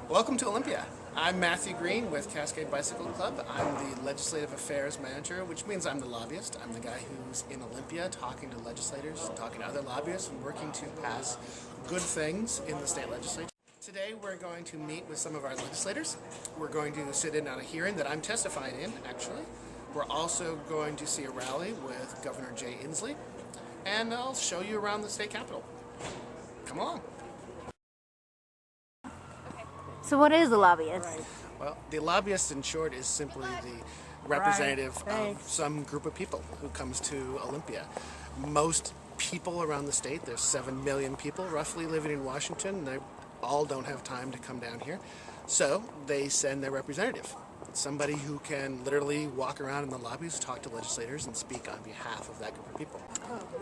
Welcome to Olympia. I'm Matthew Green with Cascade Bicycle Club. I'm the Legislative Affairs Manager, which means I'm the lobbyist. I'm the guy who's in Olympia talking to legislators, talking to other lobbyists, and working to pass good things in the state legislature. Today we're going to meet with some of our legislators. We're going to sit in on a hearing that I'm testifying in, actually. We're also going to see a rally with Governor Jay Inslee, and I'll show you around the state capitol. Come along. So what is a lobbyist? Well, the lobbyist, in short, is simply the representative of some group of people who comes to Olympia. Most people around the state, there's 7 million people roughly living in Washington, they all don't have time to come down here. So they send their representative, somebody who can literally walk around in the lobbies, talk to legislators, and speak on behalf of that group of people.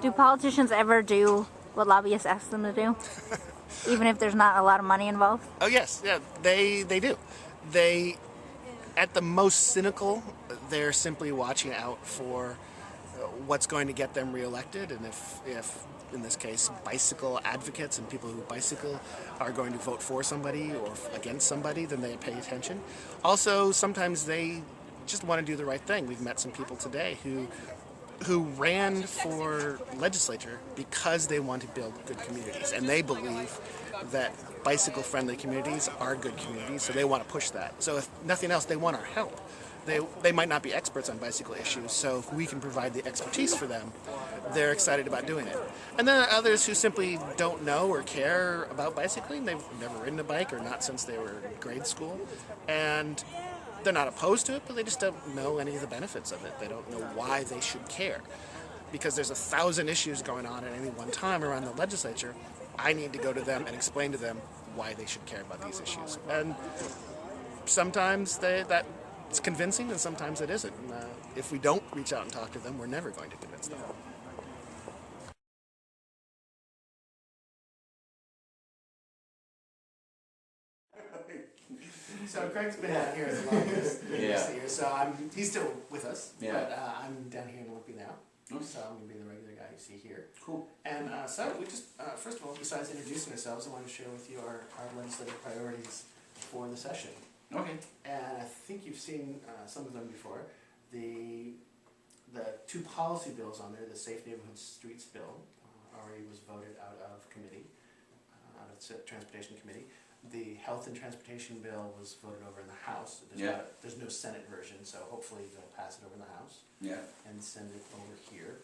Do politicians ever do what lobbyists ask them to do? Even if there's not a lot of money involved? Oh yes, yeah, they do. They, at the most cynical, they're simply watching out for what's going to get them reelected, and if in this case bicycle advocates and people who bicycle are going to vote for somebody or against somebody, then they pay attention. Also, sometimes they just want to do the right thing. We've met some people today who ran for legislature because they want to build good communities, and they believe that bicycle-friendly communities are good communities, so they want to push that. So if nothing else, they want our help. They might not be experts on bicycle issues, so if we can provide the expertise for them, they're excited about doing it. And then there are others who simply don't know or care about bicycling. They've never ridden a bike, or not since they were in grade school, and they're not opposed to it, but they just don't know any of the benefits of it. They don't know why they should care. Because there's 1,000 issues going on at any one time around the legislature, I need to go to them and explain to them why they should care about these issues. And sometimes that's convincing, and sometimes it isn't. If we don't reach out and talk to them, we're never going to convince them. So Craig's been out here as a lobbyist this year, so he's still with us, but I'm down here in Olympia now, so I'm going to be the regular guy you see here. Cool. And so we just, first of all, besides introducing ourselves, I want to share with you our legislative priorities for the session. Okay. And I think you've seen some of them before. The two policy bills on there, the Safe Neighborhood Streets bill, already was voted out of committee, out of the Transportation Committee. The Health and Transportation bill was voted over in the House. There's no Senate version, so hopefully they'll pass it over in the House. Yeah. And send it over here.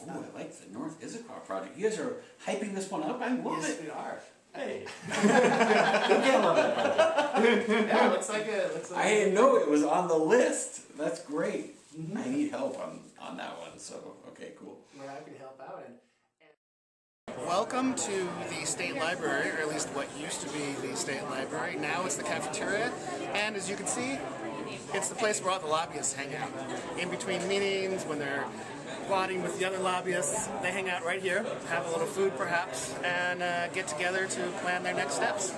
Oh, I like the North Issachar project. You guys are hyping this one up. I love it. Yes, we are. Hey. I love that project. Yeah, looks like I didn't know it was on the list. That's great. Mm-hmm. I need help on that one. So okay, cool. We're happy to help out. Welcome to the State Library, or at least what used to be the State Library. Now it's the cafeteria, and as you can see, it's the place where all the lobbyists hang out. In between meetings, when they're plotting with the other lobbyists, they hang out right here, have a little food perhaps, and get together to plan their next steps.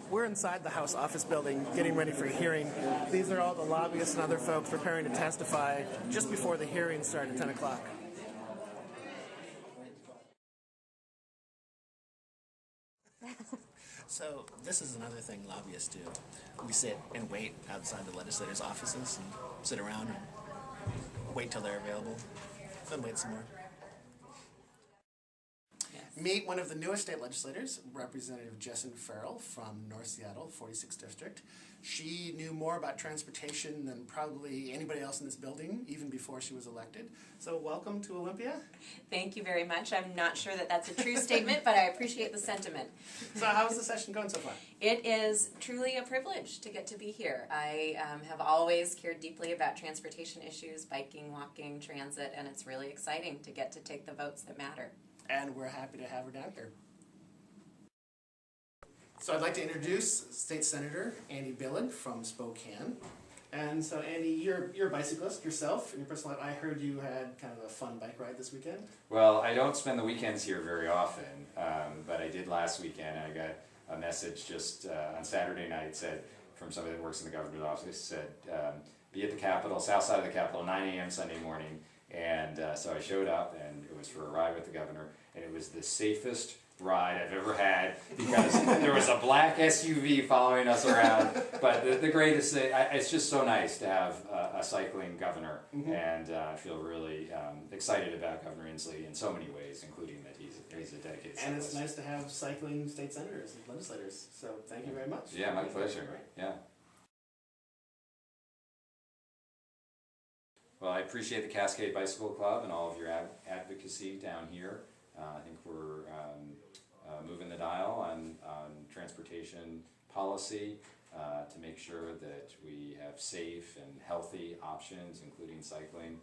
We're inside the House office building getting ready for a hearing. These are all the lobbyists and other folks preparing to testify just before the hearing starts at 10 o'clock. So this is another thing lobbyists do. We sit and wait outside the legislators' offices and sit around and wait till they're available, then wait some more. Meet one of the newest state legislators, Representative Jessin Farrell from North Seattle, 46th District. She knew more about transportation than probably anybody else in this building, even before she was elected. So welcome to Olympia. Thank you very much. I'm not sure that that's a true statement, but I appreciate the sentiment. So how's the session going so far? It is truly a privilege to get to be here. I have always cared deeply about transportation issues, biking, walking, transit, and it's really exciting to get to take the votes that matter. And we're happy to have her down here. So I'd like to introduce State Senator Andy Billig from Spokane. And so Andy, you're a bicyclist yourself in your personal life. I heard you had kind of a fun bike ride this weekend. Well, I don't spend the weekends here very often, but I did last weekend. I got a message just on Saturday night said from somebody that works in the governor's office, said be at the Capitol, south side of the Capitol, 9 a.m. Sunday morning, And so I showed up, and it was for a ride with the governor, and it was the safest ride I've ever had, because there was a black SUV following us around. But the greatest thing, it's just so nice to have a cycling governor, and I feel really excited about Governor Inslee in so many ways, including that he's a dedicated cyclist. And it's nice to have cycling state senators and legislators. So thank you very much. Yeah, my pleasure. Yeah. Well, I appreciate the Cascade Bicycle Club and all of your advocacy down here. I think we're moving the dial on transportation policy to make sure that we have safe and healthy options, including cycling.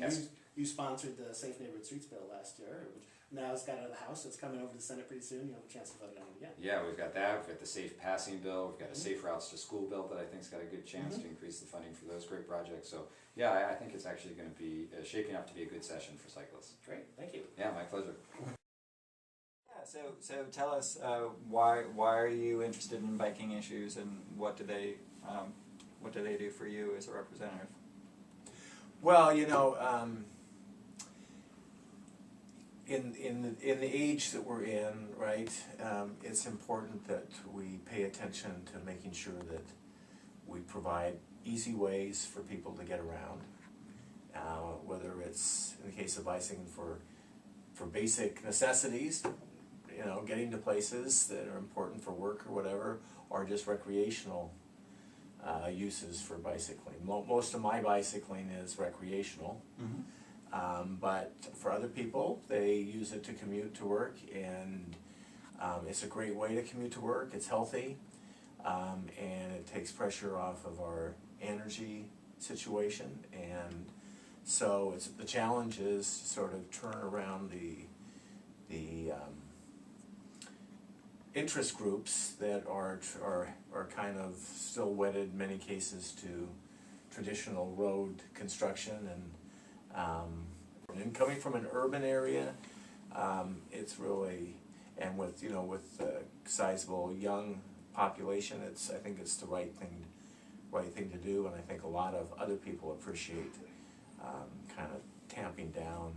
And you sponsored the Safe Neighborhood Streets bill last year, which now it's got out of the House. It's coming over to the Senate pretty soon. You'll have a chance to vote on it again. yeah, we've got that. We've got the Safe Passing bill. We've got a Safe Routes to School bill that I think's got a good chance to increase the funding for those great projects. So yeah, I think it's actually going to be shaping up to be a good session for cyclists. Great, thank you. Yeah, my pleasure. Yeah, so tell us why are you interested in biking issues, and what do they do for you as a representative? Well, you know, in the age that we're in, right, it's important that we pay attention to making sure that we provide easy ways for people to get around, whether it's, in the case of bicycling, for basic necessities, you know, getting to places that are important for work or whatever, or just recreational uses for bicycling. Most of my bicycling is recreational, but for other people, they use it to commute to work, and it's a great way to commute to work. It's healthy, and it takes pressure off of our energy situation, and so the challenge is to sort of turn around the interest groups that are kind of still wedded in many cases to traditional road construction, and coming from an urban area, it's really, and with a sizable young population, I think it's the right thing to do, and I think a lot of other people appreciate kind of tamping down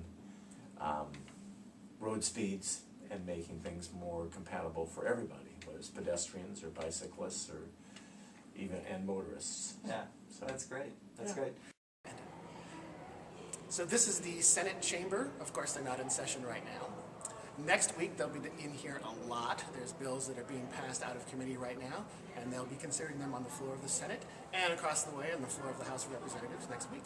road speeds and making things more compatible for everybody, whether it's pedestrians or bicyclists or and motorists. Yeah, So that's great. That's Yeah. great. So this is the Senate chamber. Of course, they're not in session right now. Next week, they'll be in here a lot. There's bills that are being passed out of committee right now, and they'll be considering them on the floor of the Senate and across the way on the floor of the House of Representatives next week.